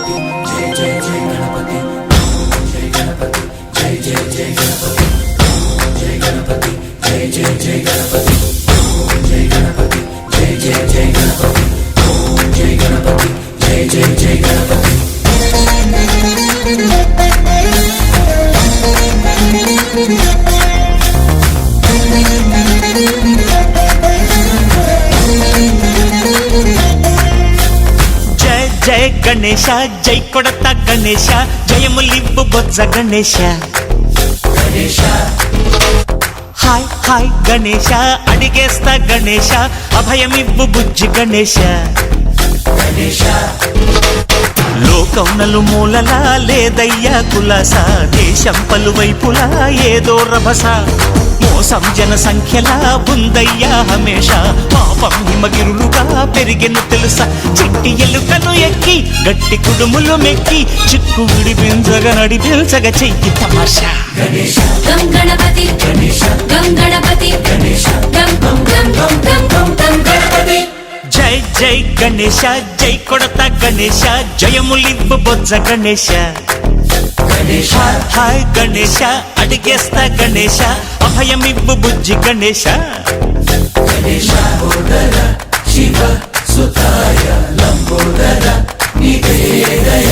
गणपति जय जय जय गणपति जय गणपति जय जय जय गणपति जय गणपति जय जय जय गणपति जय गणपति जय जय जय गणपति जय गणपति जय जय जय गणपति जय गणेश जय कोडता गणेश जयमुलिब्बु बोज्ज गणेश गणेश हाय हाय गणेश अडिगेस्ता गणेश अभयमिब्बु बुज्जि गणेश गणेश లోకం నలుమూలలా లేదయ్యా కులాస దేశం పలువైపులా ఏదో రభస మోసం జన సంఖ్యలా ఉందయ్యా హమేష పాపం హిమగిరులుగా పెరిగెను తెలుసా చిట్టి ఎలుకను ఎక్కి గట్టి కుడుములు మెక్కి చిక్కు విడిపించగా నడిపించగా చెయ్యి తమాషా गणेश गं गणपति गणेश गं गणपति गणेश गं गं गं गं गं गं गणपति జై జై గణేశ జై కొడత గణేశ జయములిబ్బు బొజ్జ గణేశ गणेश హాయ్ గణేశ అడిగేస్తా గణేశ అభయమిబ్బు బుజ్జి గణేశ गणेश बोदर शिव सुताय लंबोदर निवेदय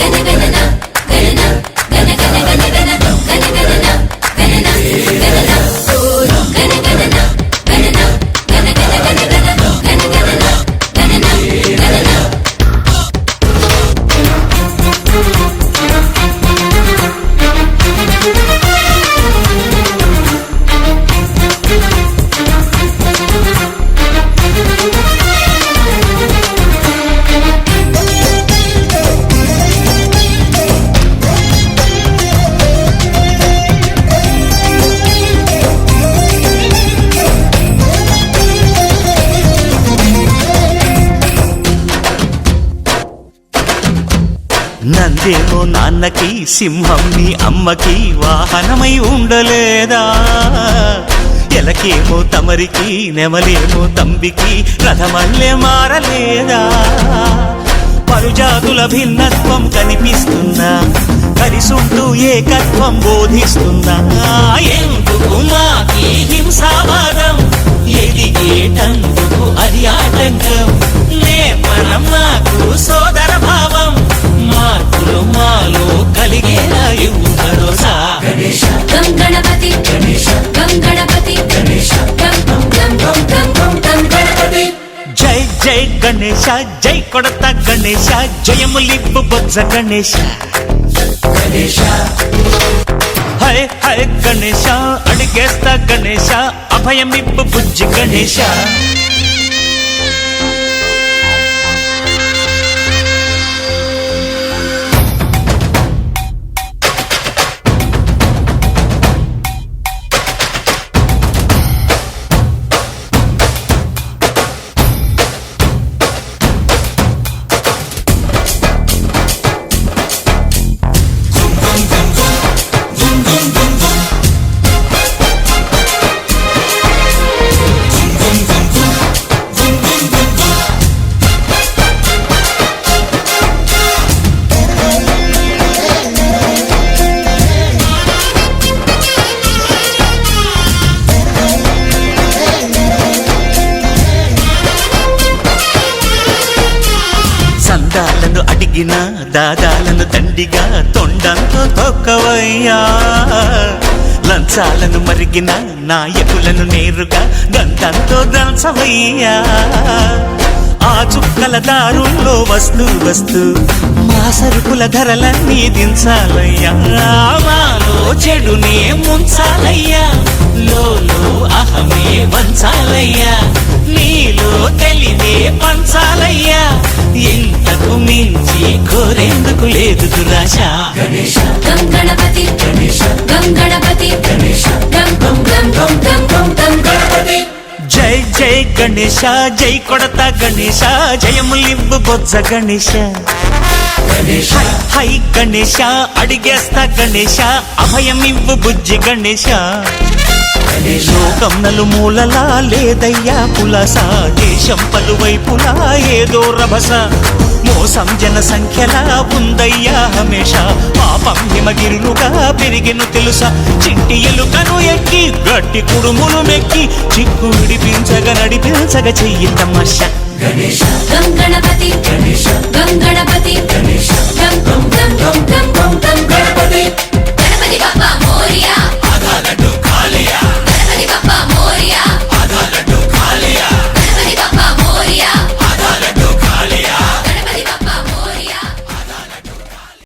गण गणना गणना गण गण गण गण गण गणना गणना गणना गण गणना गणना गण गण गण गण गण गणना गणना गणना నందేమో నాన్నకి సింహం నీ అమ్మకి వాహనమై ఉండలేదా ఎలకేమో తమరికి నెమలేమో తంబికి రథమల్లే మారలేదా పరుజాతుల భిన్నత్వం కనిపిస్తున్నా కలిసుంటూ ఏకత్వం బోధిస్తున్నా ఎందుకు మాకి హింసావాదం ఎదిగేటందుకు అది ఆటంకం నేపరం నాకు సోదర భావం మార్పులు మాలో కలిగేలా ఇవ్వు భరోసా गणेश गं गणपति गणेश गं गणपति गणेश गं गं गं गं गं गणपति జై జై గణేశ జై కొడత గణేశ జయములిబ్బు బొజ్జ గణేశ गणेश హై హై గణేశ అడిగేస్తా గణేశ అభయమిబ్బు బుజ్జి గణేశ సందాలను అడిగిన దాదాలను దండిగా తొండంతో తొక్కవయ్యా లంచాలను మరిగిన నాయకులను నేరుగా దంతంతో దంచవయ్యా ఆ చుక్కల దారుల్లో వస్తూ వస్తూ మా సరుకుల ధరలన్నీ దించాలయ్యా మాలో చెడునే ముంచాలయ్యా లోలో అహమే వంచాలయ్యా నీలో తెలివే పంచాలయ్యా ఇంతకు మించి కోరేందుకు లేదు దురాశ गणेश गं गणपति गणेश गं गणपति गणेश गं गं गं गं गं गं गणपति జై జై గణేశ జై కొడత గణేశ జయములిబ్బు బొజ్జ గణేశ गणेश హై గణేశ అడిగేస్తా గణేశ అభయమివ్వు బుజ్జి గణేశ गणेश లోకం నలుమూలలా లేదయ్యా పులస దేశం పలువైపులా ఏదో రభస మోసం జన సంఖ్యలా ఉందయ్యా హమేష పాపం హిమగిరులుగా పెరిగెను తెలుసా చిట్టి ఎలుకను ఎక్కి గట్టి కుడుములు మెక్కి చిక్కు విడిపించగా నడిపించగా చెయ్యి తమాష గణేశ గం గణపతి గణేశ గం గణపతి